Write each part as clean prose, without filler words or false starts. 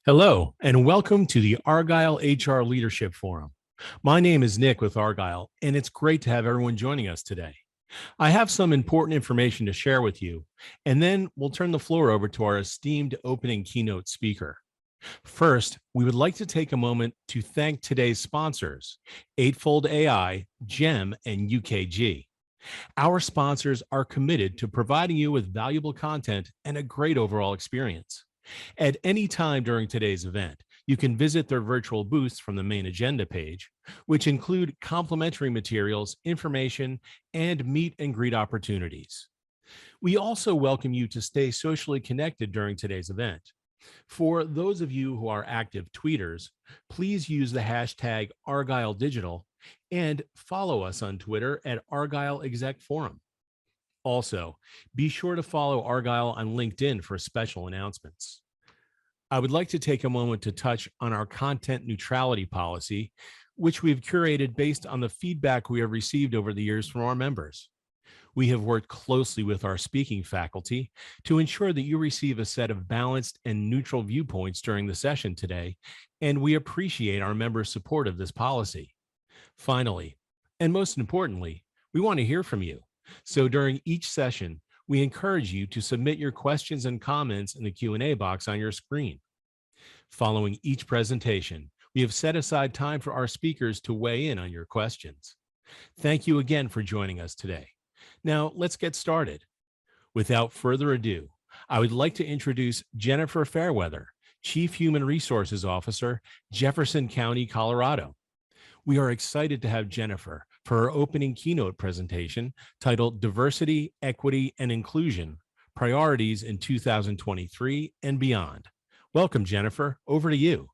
Hello, and welcome to the Argyle HR Leadership Forum. My name is Nick with Argyle, and it's great to have everyone joining us today. I have some important information to share with you, and then we'll turn the floor over to our esteemed opening keynote speaker. First, we would like to take a moment to thank today's sponsors, Eightfold AI, GEM, and UKG. Our sponsors are committed to providing you with valuable content and a great overall experience. At any time during today's event, you can visit their virtual booths from the main agenda page, which include complimentary materials, information, and meet and greet opportunities. We also welcome you to stay socially connected during today's event. For those of you who are active tweeters, please use the hashtag ArgyleDigital and follow us on Twitter at Argyle Exec Forum. Also, be sure to follow Argyle on LinkedIn for special announcements. I would like to take a moment to touch on our content neutrality policy, which we've curated based on the feedback we have received over the years from our members. We have worked closely with our speaking faculty to ensure that you receive a set of balanced and neutral viewpoints during the session today, and we appreciate our members' support of this policy. Finally, and most importantly, we want to hear from you. So during each session, we encourage you to submit your questions and comments in the Q&A box on your screen. Following each presentation, we have set aside time for our speakers to weigh in on your questions. Thank you again for joining us today. Now, let's get started. Without further ado, I would like to introduce Jennifer Fairweather, Chief Human Resources Officer, Jefferson County, Colorado. We are excited to have Jennifer for her opening keynote presentation titled Diversity, Equity, and Inclusion, Priorities in 2023 and Beyond. Welcome, Jennifer. Over to you.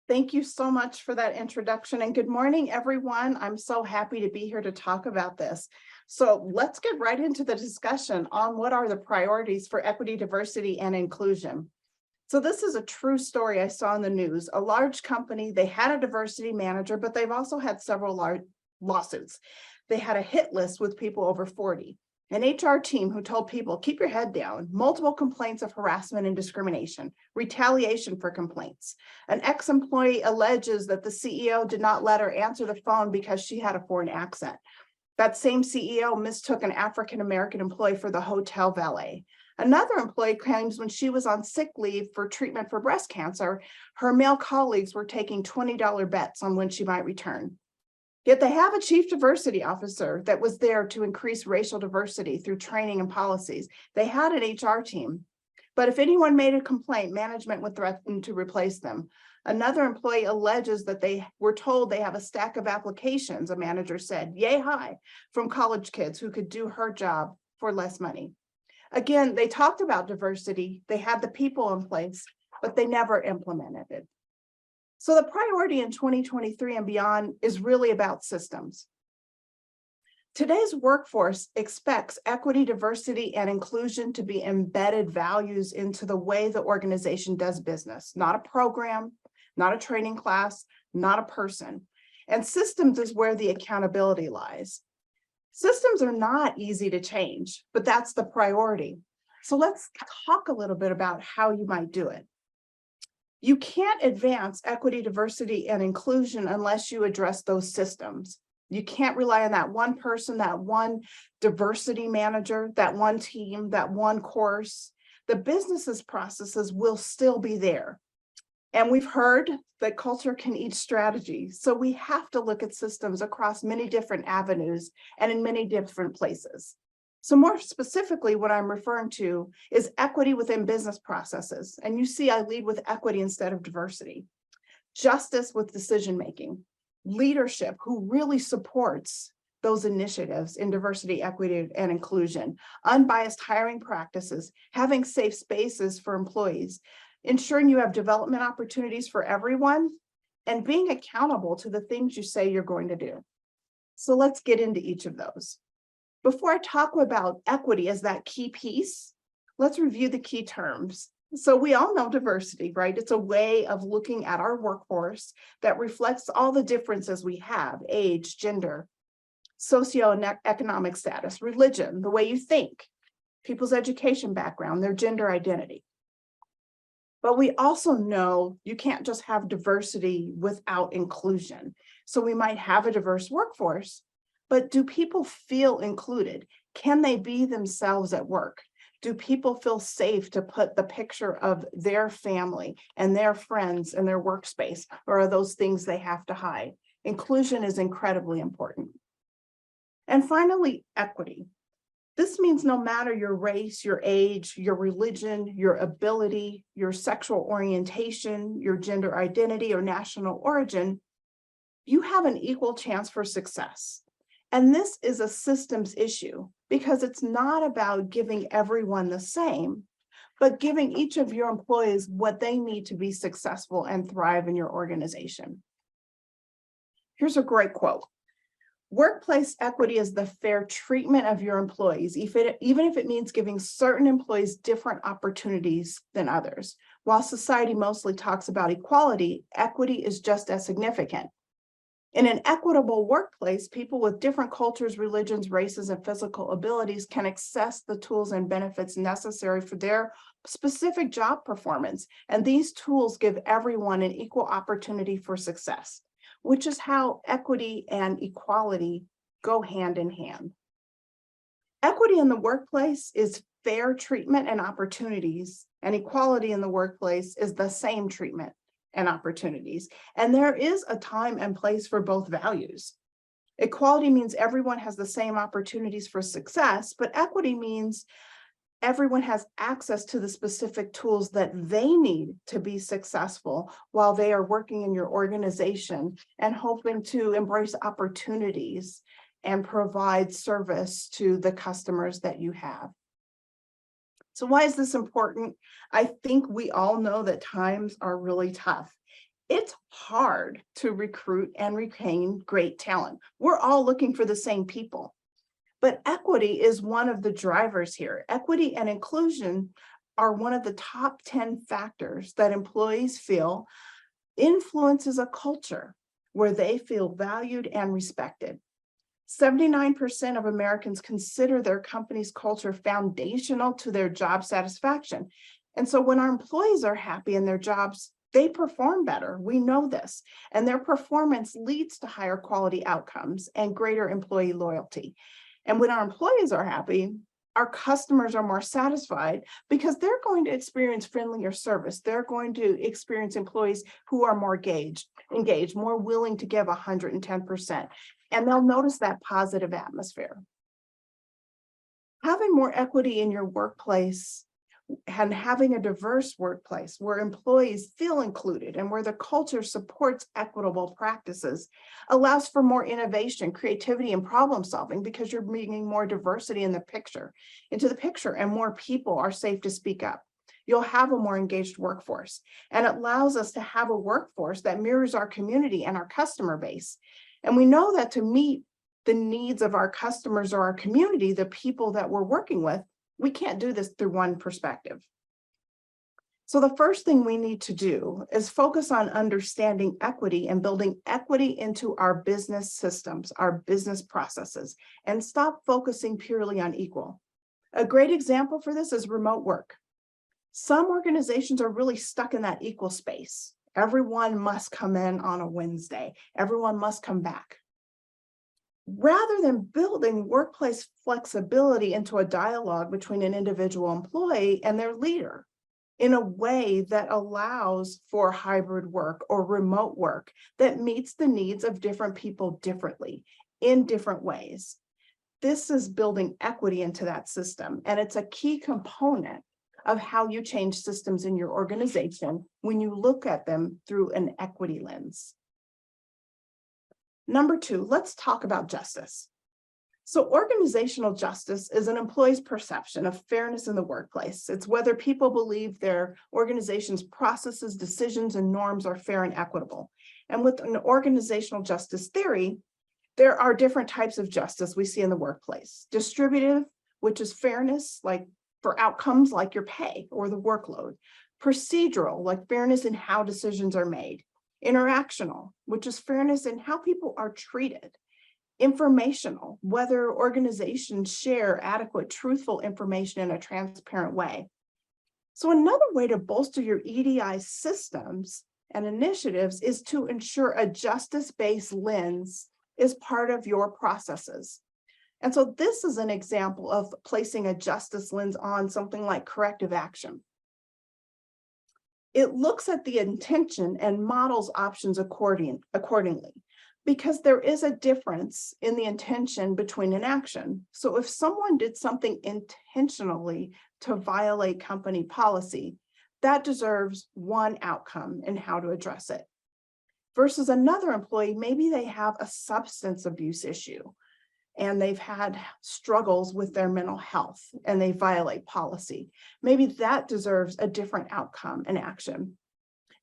Thank you so much for that introduction, and good morning, everyone. I'm so happy to be here to talk about this. So let's get right into the discussion on what are the priorities for equity, diversity, and inclusion. So this is a true story I saw in the news. A large company, they had a diversity manager, but they've also had several large lawsuits. They had a hit list with people over 40. An HR team who told people, keep your head down, multiple complaints of harassment and discrimination, retaliation for complaints. An ex-employee alleges that the CEO did not let her answer the phone because she had a foreign accent. That same CEO mistook an African-American employee for the hotel valet. Another employee claims when she was on sick leave for treatment for breast cancer, her male colleagues were taking $20 bets on when she might return. Yet they have a chief diversity officer that was there to increase racial diversity through training and policies. They had an HR team, but if anyone made a complaint, management would threaten to replace them. Another employee alleges that they were told they have a stack of applications, a manager said, yay high, from college kids who could do her job for less money. Again, they talked about diversity, they had the people in place, but they never implemented it. So the priority in 2023 and beyond is really about systems. Today's workforce expects equity, diversity, and inclusion to be embedded values into the way the organization does business, not a program, not a training class, not a person. And systems is where the accountability lies. Systems are not easy to change, but that's the priority. So let's talk a little bit about how you might do it. You can't advance equity, diversity, and inclusion unless you address those systems. You can't rely on that one person, that one diversity manager, that one team, that one course. The business's processes will still be there. And we've heard that culture can eat strategy. So we have to look at systems across many different avenues and in many different places. So more specifically, what I'm referring to is equity within business processes. And you see, I lead with equity instead of diversity. Justice with decision-making. Leadership who really supports those initiatives in diversity, equity, and inclusion. Unbiased hiring practices, having safe spaces for employees, ensuring you have development opportunities for everyone, and being accountable to the things you say you're going to do. So let's get into each of those. Before I talk about equity as that key piece, let's review the key terms. So we all know diversity, right? It's a way of looking at our workforce that reflects all the differences we have: age, gender, socioeconomic status, religion, the way you think, people's education background, their gender identity. But we also know you can't just have diversity without inclusion. So we might have a diverse workforce, but do people feel included? Can they be themselves at work? Do people feel safe to put the picture of their family and their friends in their workspace, or are those things they have to hide? Inclusion is incredibly important. And finally, equity. This means no matter your race, your age, your religion, your ability, your sexual orientation, your gender identity, or national origin, you have an equal chance for success. And this is a systems issue because it's not about giving everyone the same, but giving each of your employees what they need to be successful and thrive in your organization. Here's a great quote. Workplace equity is the fair treatment of your employees, even if it means giving certain employees different opportunities than others. While society mostly talks about equality, equity is just as significant. In an equitable workplace, people with different cultures, religions, races, and physical abilities can access the tools and benefits necessary for their specific job performance. And these tools give everyone an equal opportunity for success, which is how equity and equality go hand in hand. Equity in the workplace is fair treatment and opportunities, and equality in the workplace is the same treatment and opportunities. And there is a time and place for both values. Equality means everyone has the same opportunities for success, but equity means everyone has access to the specific tools that they need to be successful while they are working in your organization and hoping to embrace opportunities and provide service to the customers that you have. So why is this important? I think we all know that times are really tough. It's hard to recruit and retain great talent. We're all looking for the same people. But equity is one of the drivers here. Equity and inclusion are one of the top 10 factors that employees feel influences a culture where they feel valued and respected. 79% of Americans consider their company's culture foundational to their job satisfaction. And so when our employees are happy in their jobs, they perform better. We know this. And their performance leads to higher quality outcomes and greater employee loyalty. And when our employees are happy, our customers are more satisfied because they're going to experience friendlier service. They're going to experience employees who are more engaged, more willing to give 110%. And they'll notice that positive atmosphere. Having more equity in your workplace and having a diverse workplace where employees feel included and where the culture supports equitable practices allows for more innovation, creativity, and problem solving because you're bringing more diversity into the picture, and more people are safe to speak up. You'll have a more engaged workforce, and it allows us to have a workforce that mirrors our community and our customer base. And we know that to meet the needs of our customers or our community, the people that we're working with, we can't do this through one perspective. So the first thing we need to do is focus on understanding equity and building equity into our business systems, our business processes, and stop focusing purely on equal. A great example for this is remote work. Some organizations are really stuck in that equal space. Everyone must come in on a Wednesday. Everyone must come back. Rather than building workplace flexibility into a dialogue between an individual employee and their leader in a way that allows for hybrid work or remote work that meets the needs of different people differently in different ways. This is building equity into that system, and it's a key component of how you change systems in your organization when you look at them through an equity lens. Number two, let's talk about justice. So organizational justice is an employee's perception of fairness in the workplace. It's whether people believe their organization's processes, decisions, and norms are fair and equitable. And with an organizational justice theory, there are different types of justice we see in the workplace. Distributive, which is fairness, like for outcomes like your pay or the workload. Procedural, like fairness in how decisions are made. Interactional, which is fairness in how people are treated. Informational, whether organizations share adequate, truthful information in a transparent way. So another way to bolster your EDI systems and initiatives is to ensure a justice-based lens is part of your processes. And so this is an example of placing a justice lens on something like corrective action. It looks at the intention and models options accordingly, because there is a difference in the intention between an action. So if someone did something intentionally to violate company policy, that deserves one outcome in how to address it. Versus another employee, maybe they have a substance abuse issue and they've had struggles with their mental health and they violate policy. Maybe that deserves a different outcome and action.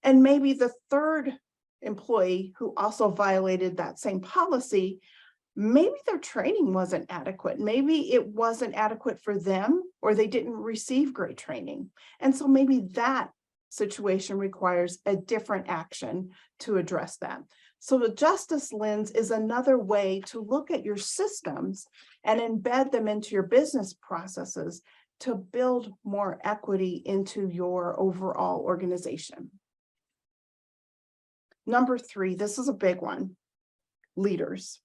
And maybe the third employee who also violated that same policy, maybe their training wasn't adequate. Maybe it wasn't adequate for them, or they didn't receive great training. And so maybe that situation requires a different action to address that. So the justice lens is another way to look at your systems and embed them into your business processes to build more equity into your overall organization. Number 3, this is a big one, leaders.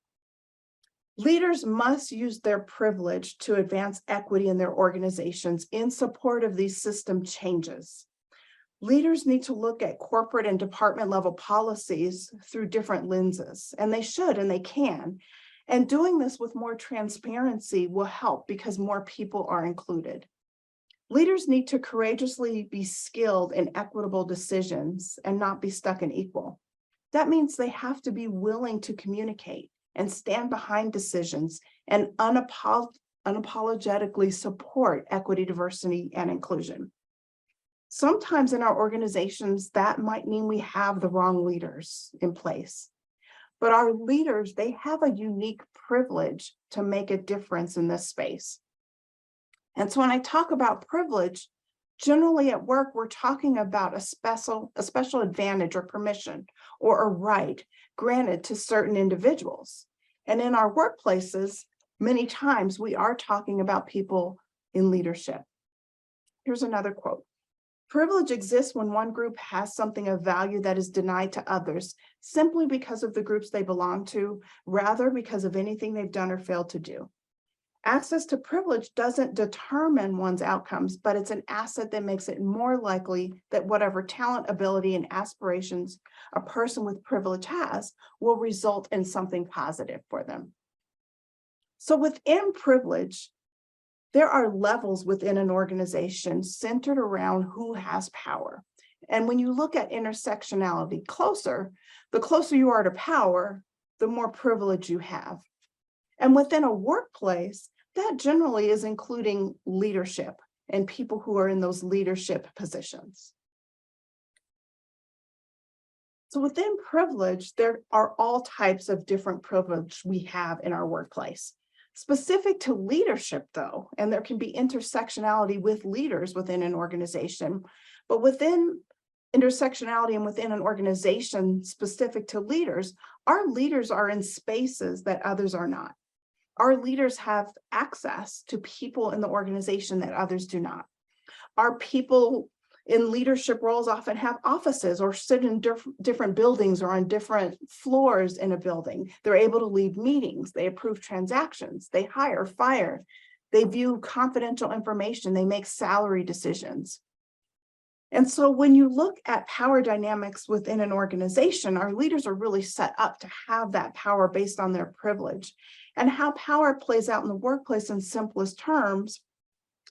Leaders must use their privilege to advance equity in their organizations in support of these system changes. Leaders need to look at corporate and department level policies through different lenses, and they should and they can. And doing this with more transparency will help because more people are included. Leaders need to courageously be skilled in equitable decisions and not be stuck in equal. That means they have to be willing to communicate and stand behind decisions and unapologetically support equity, diversity, and inclusion. Sometimes in our organizations, that might mean we have the wrong leaders in place. But our leaders, they have a unique privilege to make a difference in this space. And so when I talk about privilege, generally at work, we're talking about a special advantage or permission or a right granted to certain individuals. And in our workplaces, many times we are talking about people in leadership. Here's another quote. Privilege exists when one group has something of value that is denied to others simply because of the groups they belong to, rather because of anything they've done or failed to do. Access to privilege doesn't determine one's outcomes, but it's an asset that makes it more likely that whatever talent, ability, and aspirations a person with privilege has will result in something positive for them. So within privilege, there are levels within an organization centered around who has power. And when you look at intersectionality the closer you are to power, the more privilege you have. And within a workplace, that generally is including leadership and people who are in those leadership positions. So within privilege, there are all types of different privilege we have in our workplace. Specific to leadership, though, and there can be intersectionality with leaders within an organization, but within intersectionality and within an organization specific to leaders, our leaders are in spaces that others are not. Our leaders have access to people in the organization that others do not. Our people in leadership roles often have offices or sit in different buildings or on different floors in a building. They're able to lead meetings, they approve transactions, they hire, fire, they view confidential information, they make salary decisions. And so when you look at power dynamics within an organization, our leaders are really set up to have that power based on their privilege. And how power plays out in the workplace in simplest terms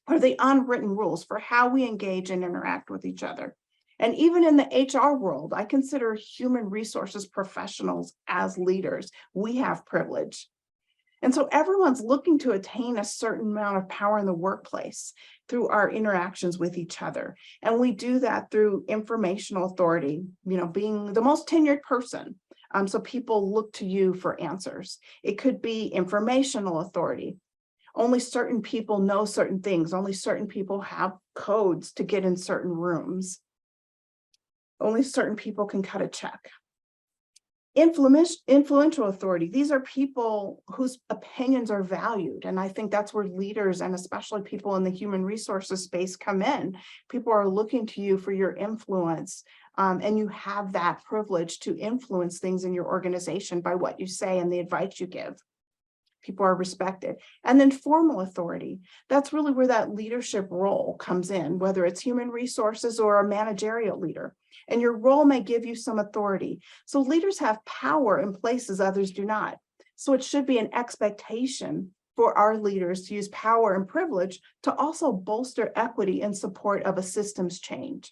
are the unwritten rules for how we engage and interact with each other. And even in the HR world, I consider human resources professionals as leaders. We have privilege. And so everyone's looking to attain a certain amount of power in the workplace through our interactions with each other. And we do that through informational authority, being the most tenured person. So people look to you for answers. It could be informational authority. Only certain people know certain things. Only certain people have codes to get in certain rooms. Only certain people can cut a check. Influential authority. These are people whose opinions are valued. And I think that's where leaders, and especially people in the human resources space, come in. People are looking to you for your influence. And you have that privilege to influence things in your organization by what you say and the advice you give. People are respected. And then formal authority. That's really where that leadership role comes in, whether it's human resources or a managerial leader. And your role may give you some authority. So leaders have power in places others do not. So it should be an expectation for our leaders to use power and privilege to also bolster equity in support of a systems change.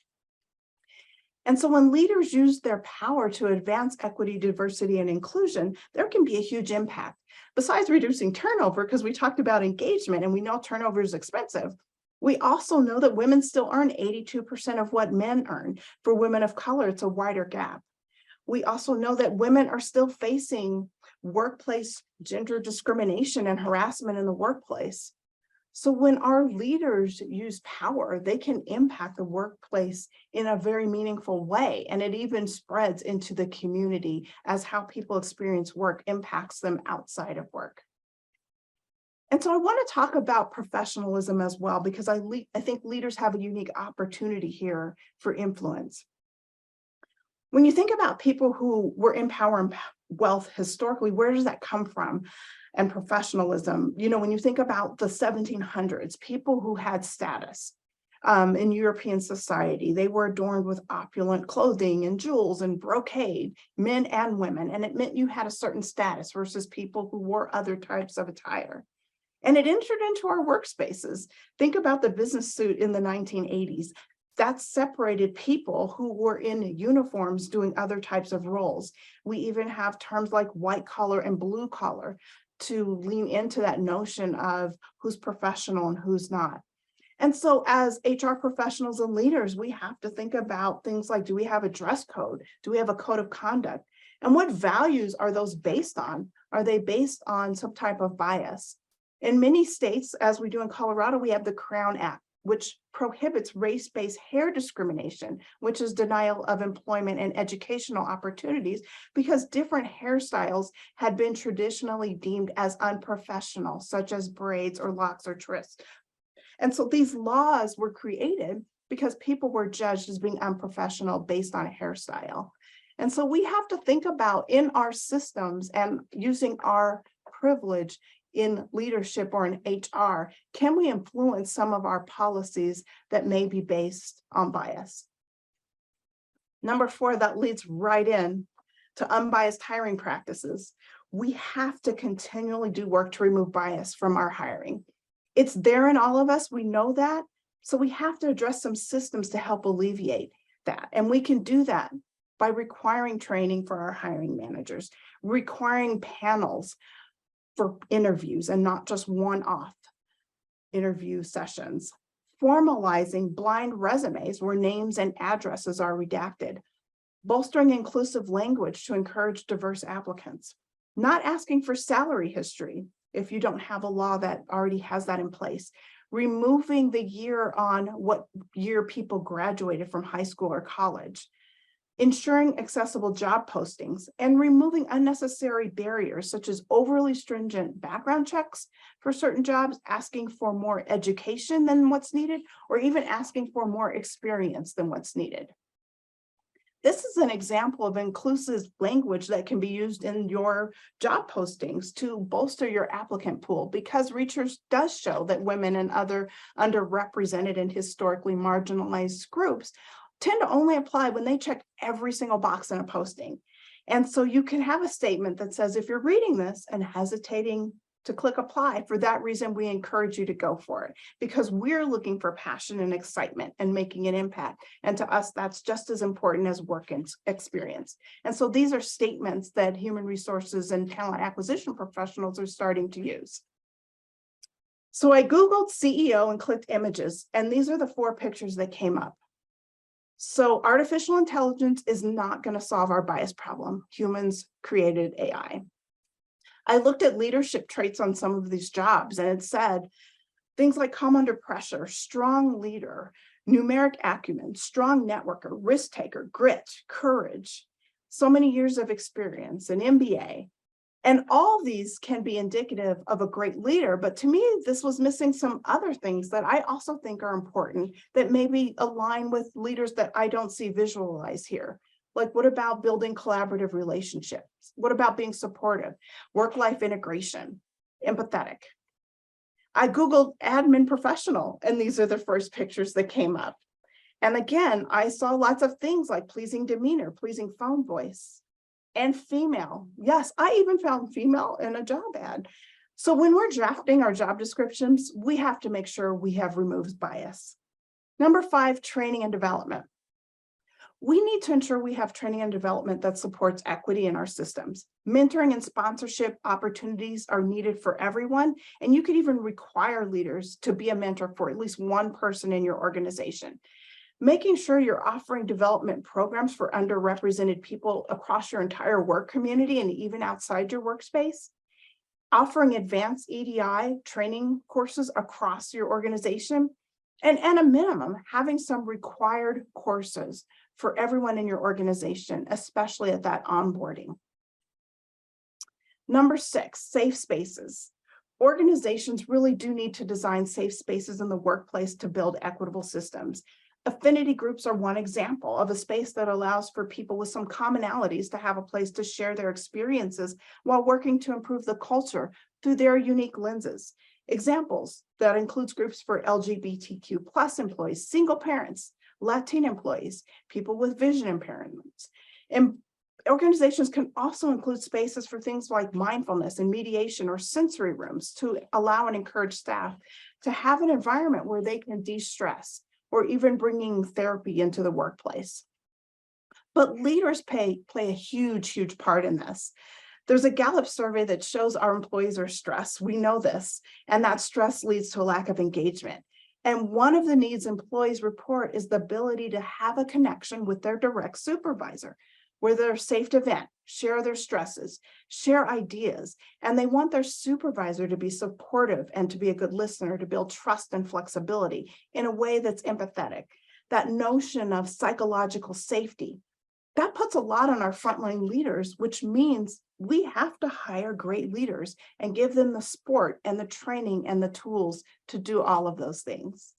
And so when leaders use their power to advance equity, diversity, and inclusion, there can be a huge impact. Besides reducing turnover, because we talked about engagement and we know turnover is expensive, we also know that women still earn 82% of what men earn. For women of color, it's a wider gap. We also know that women are still facing workplace gender discrimination and harassment in the workplace. So when our leaders use power, they can impact the workplace in a very meaningful way. And it even spreads into the community as how people experience work impacts them outside of work. And so I want to talk about professionalism as well, because I think leaders have a unique opportunity here for influence. When you think about people who were in power and wealth historically, where does that come from? And professionalism, when you think about the 1700s, people who had status in European society, they were adorned with opulent clothing and jewels and brocade, men and women. And it meant you had a certain status versus people who wore other types of attire. And it entered into our workspaces. Think about the business suit in the 1980s. That separated people who were in uniforms doing other types of roles. We even have terms like white collar and blue collar to lean into that notion of who's professional and who's not. And so as HR professionals and leaders, we have to think about things like, do we have a dress code? Do we have a code of conduct? And what values are those based on? Are they based on some type of bias? In many states, as we do in Colorado, we have the Crown Act, which prohibits race-based hair discrimination, which is denial of employment and educational opportunities, because different hairstyles had been traditionally deemed as unprofessional, such as braids or locks or twists. And so these laws were created because people were judged as being unprofessional based on a hairstyle. And so we have to think about in our systems and using our privilege in leadership or in HR, can we influence some of our policies that may be based on bias? Number 4, that leads right in to unbiased hiring practices. We have to continually do work to remove bias from our hiring. It's there in all of us, we know that. So we have to address some systems to help alleviate that. And we can do that by requiring training for our hiring managers, requiring panels for interviews and not just one-off interview sessions, formalizing blind resumes where names and addresses are redacted, bolstering inclusive language to encourage diverse applicants, not asking for salary history if you don't have a law that already has that in place, removing the year on what year people graduated from high school or college, ensuring accessible job postings, and removing unnecessary barriers such as overly stringent background checks for certain jobs, asking for more education than what's needed, or even asking for more experience than what's needed. This is an example of inclusive language that can be used in your job postings to bolster your applicant pool, because research does show that women and other underrepresented and historically marginalized groups tend to only apply when they check every single box in a posting. And so you can have a statement that says, if you're reading this and hesitating to click apply, for that reason, we encourage you to go for it, because we're looking for passion and excitement and making an impact. And to us, that's just as important as work and experience. And so these are statements that human resources and talent acquisition professionals are starting to use. So I Googled CEO and clicked images, and these are the 4 pictures that came up. So artificial intelligence is not going to solve our bias problem. Humans created AI. I looked at leadership traits on some of these jobs, and it said things like calm under pressure, strong leader, numeric acumen, strong networker, risk taker, grit, courage. so many years of experience, an MBA. And all these can be indicative of a great leader, but to me, this was missing some other things that I also think are important that maybe align with leaders that I don't see visualized here. Like, what about building collaborative relationships? What about being supportive, work-life integration, empathetic? I Googled admin professional, and these are the first pictures that came up. And again, I saw lots of things like pleasing demeanor, pleasing phone voice, and female. Yes, I even found female in a job ad. So when we're drafting our job descriptions, we have to make sure we have removed bias. Number 5, training and development. We need to ensure we have training and development that supports equity in our systems. Mentoring and sponsorship opportunities are needed for everyone, and you could even require leaders to be a mentor for at least one person in your organization. Making sure you're offering development programs for underrepresented people across your entire work community and even outside your workspace. Offering advanced EDI training courses across your organization. And at a minimum, having some required courses for everyone in your organization, especially at that onboarding. Number 6, safe spaces. Organizations really do need to design safe spaces in the workplace to build equitable systems. Affinity groups are one example of a space that allows for people with some commonalities to have a place to share their experiences while working to improve the culture through their unique lenses. Examples that includes groups for LGBTQ plus employees, single parents, Latin employees, people with vision impairments. And organizations can also include spaces for things like mindfulness and mediation or sensory rooms to allow and encourage staff to have an environment where they can de-stress, or even bringing therapy into the workplace. But leaders play a huge part in this. There's a Gallup survey that shows our employees are stressed. We know this, and that stress leads to a lack of engagement. And one of the needs employees report is the ability to have a connection with their direct supervisor, where they're safe to vent, share their stresses, share ideas, and they want their supervisor to be supportive and to be a good listener, to build trust and flexibility in a way that's empathetic. That notion of psychological safety, that puts a lot on our frontline leaders, which means we have to hire great leaders and give them the support and the training and the tools to do all of those things.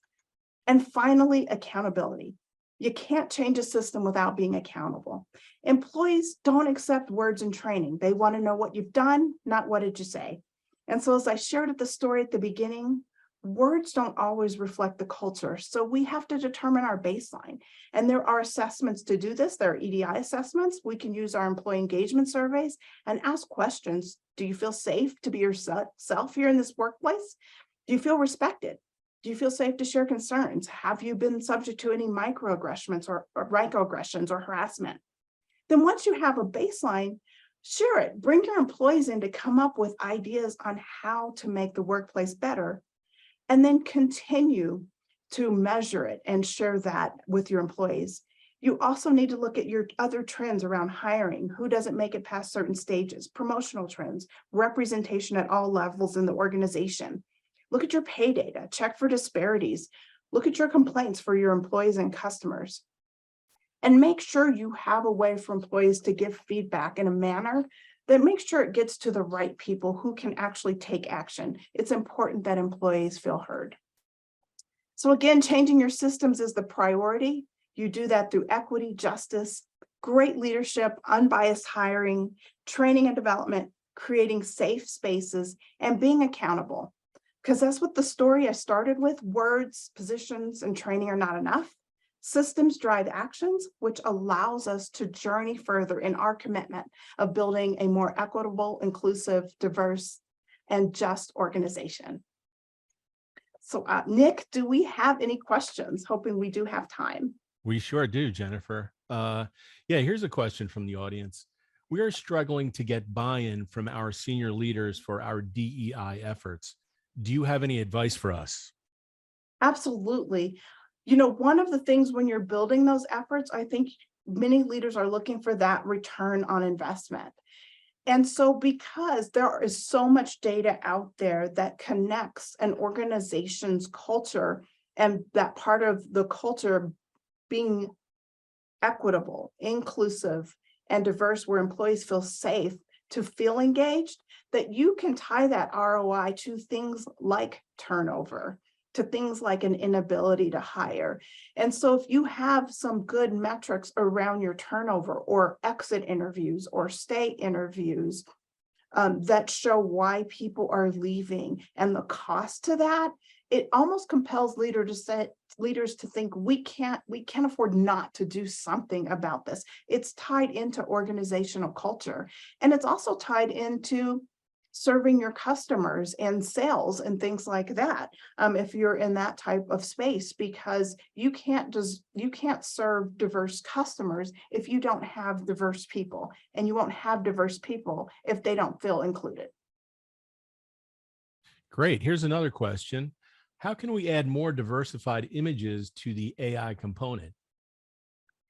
And finally, accountability. You can't change a system without being accountable. Employees don't accept words in training. They want to know what you've done, not what did you say. And so as I shared at the story at the beginning, words don't always reflect the culture. So we have to determine our baseline. And there are assessments to do this. There are EDI assessments. We can use our employee engagement surveys and ask questions. Do you feel safe to be yourself here in this workplace? Do you feel respected? Do you feel safe to share concerns? Have you been subject to any microaggressions or microaggressions or harassment? Then once you have a baseline, share it. Bring your employees in to come up with ideas on how to make the workplace better, and then continue to measure it and share that with your employees. You also need to look at your other trends around hiring, who doesn't make it past certain stages, promotional trends, representation at all levels in the organization. Look at your pay data, check for disparities, look at your complaints for your employees and customers, and make sure you have a way for employees to give feedback in a manner that makes sure it gets to the right people who can actually take action. It's important that employees feel heard. So again, changing your systems is the priority. You do that through equity, justice, great leadership, unbiased hiring, training and development, creating safe spaces, and being accountable. Because that's what the story I started with. Words, positions, and training are not enough. Systems drive actions, which allows us to journey further in our commitment of building a more equitable, inclusive, diverse, and just organization. So Nick, do we have any questions? Hoping we do have time. We sure do, Jennifer. Yeah, here's a question from the audience. We are struggling to get buy-in from our senior leaders for our DEI efforts. Do you have any advice for us? Absolutely. You know, one of the things when you're building those efforts, I think many leaders are looking for that return on investment. And so because there is so much data out there that connects an organization's culture and that part of the culture being equitable, inclusive, and diverse, where employees feel safe to feel engaged, that you can tie that ROI to things like turnover, to things like an inability to hire. And so if you have some good metrics around your turnover or exit interviews or stay interviews, that show why people are leaving and the cost to that, it almost compels leaders to think we can't afford not to do something about this. It's tied into organizational culture, and it's also tied into serving your customers and sales and things like that. If you're in that type of space, because you can't serve diverse customers if you don't have diverse people, and you won't have diverse people if they don't feel included. Great. Here's another question. How can we add more diversified images to the AI component?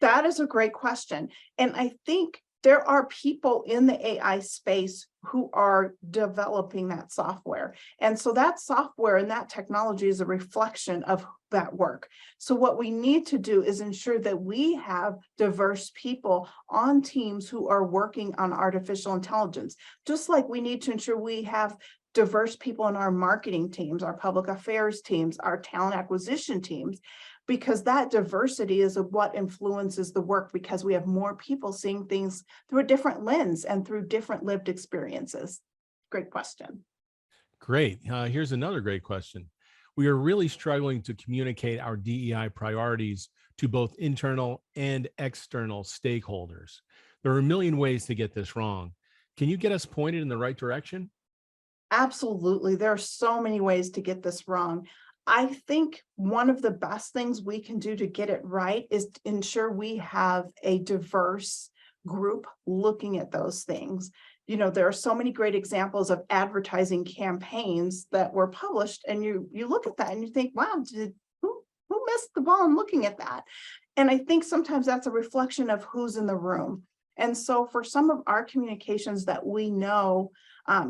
That is a great question. And I think there are people in the AI space who are developing that software. And so that software and that technology is a reflection of that work. So what we need to do is ensure that we have diverse people on teams who are working on artificial intelligence, just like we need to ensure we have diverse people in our marketing teams, our public affairs teams, our talent acquisition teams, because that diversity is what influences the work, because we have more people seeing things through a different lens and through different lived experiences. Great question. Great. Here's another great question. We are really struggling to communicate our DEI priorities to both internal and external stakeholders. There are a million ways to get this wrong. Can you get us pointed in the right direction? Absolutely. There are so many ways to get this wrong. I think one of the best things we can do to get it right is to ensure we have a diverse group looking at those things. You know, there are so many great examples of advertising campaigns that were published, and you look at that and you think, wow, who missed the ball in looking at that? And I think sometimes that's a reflection of who's in the room. And so for some of our communications that we know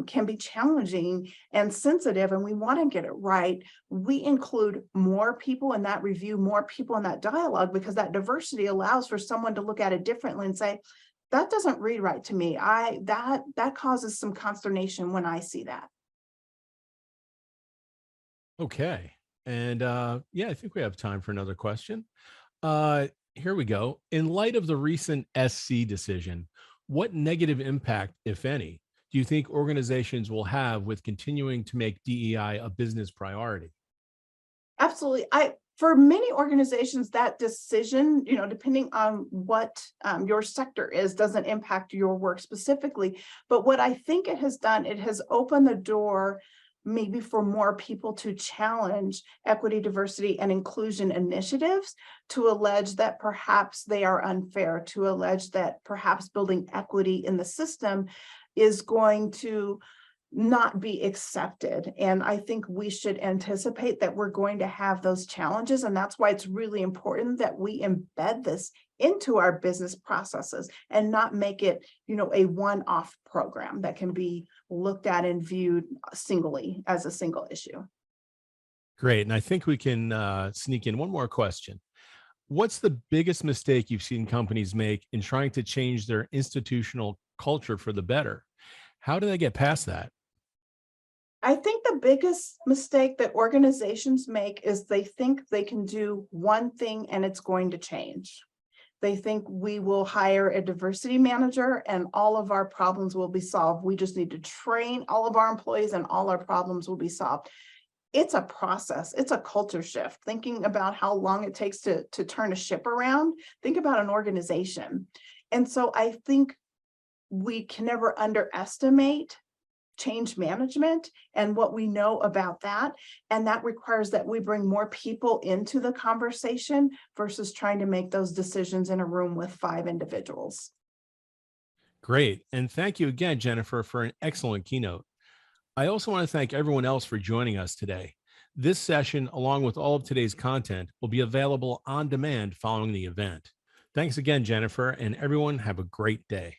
can be challenging and sensitive, and we want to get it right, we include more people in that review, more people in that dialogue, because that diversity allows for someone to look at it differently and say, that doesn't read right to me. That causes some consternation when I see that. Okay. And yeah, I think we have time for another question. Here we go. In light of the recent SC decision, what negative impact, if any, do you think organizations will have with continuing to make DEI a business priority? Absolutely. For many organizations, that decision, depending on what your sector is, doesn't impact your work specifically. But what I think it has done, it has opened the door maybe for more people to challenge equity, diversity, and inclusion initiatives, to allege that perhaps they are unfair, to allege that perhaps building equity in the system is going to not be accepted. And I think we should anticipate that we're going to have those challenges. And that's why it's really important that we embed this into our business processes and not make it, a one-off program that can be looked at and viewed singly as a single issue. Great. And I think we can sneak in one more question. What's the biggest mistake you've seen companies make in trying to change their institutional culture for the better? How do they get past that? I think the biggest mistake that organizations make is they think they can do one thing and it's going to change. They think we will hire a diversity manager and all of our problems will be solved. We just need to train all of our employees and all our problems will be solved. It's a process. It's a culture shift. Thinking about how long it takes to turn a ship around, think about an organization. And so I think we can never underestimate change management and what we know about that. And that requires that we bring more people into the conversation versus trying to make those decisions in a room with 5 individuals. Great. And thank you again, Jennifer, for an excellent keynote. I also want to thank everyone else for joining us today. This session, along with all of today's content, will be available on demand following the event. Thanks again, Jennifer, and everyone have a great day.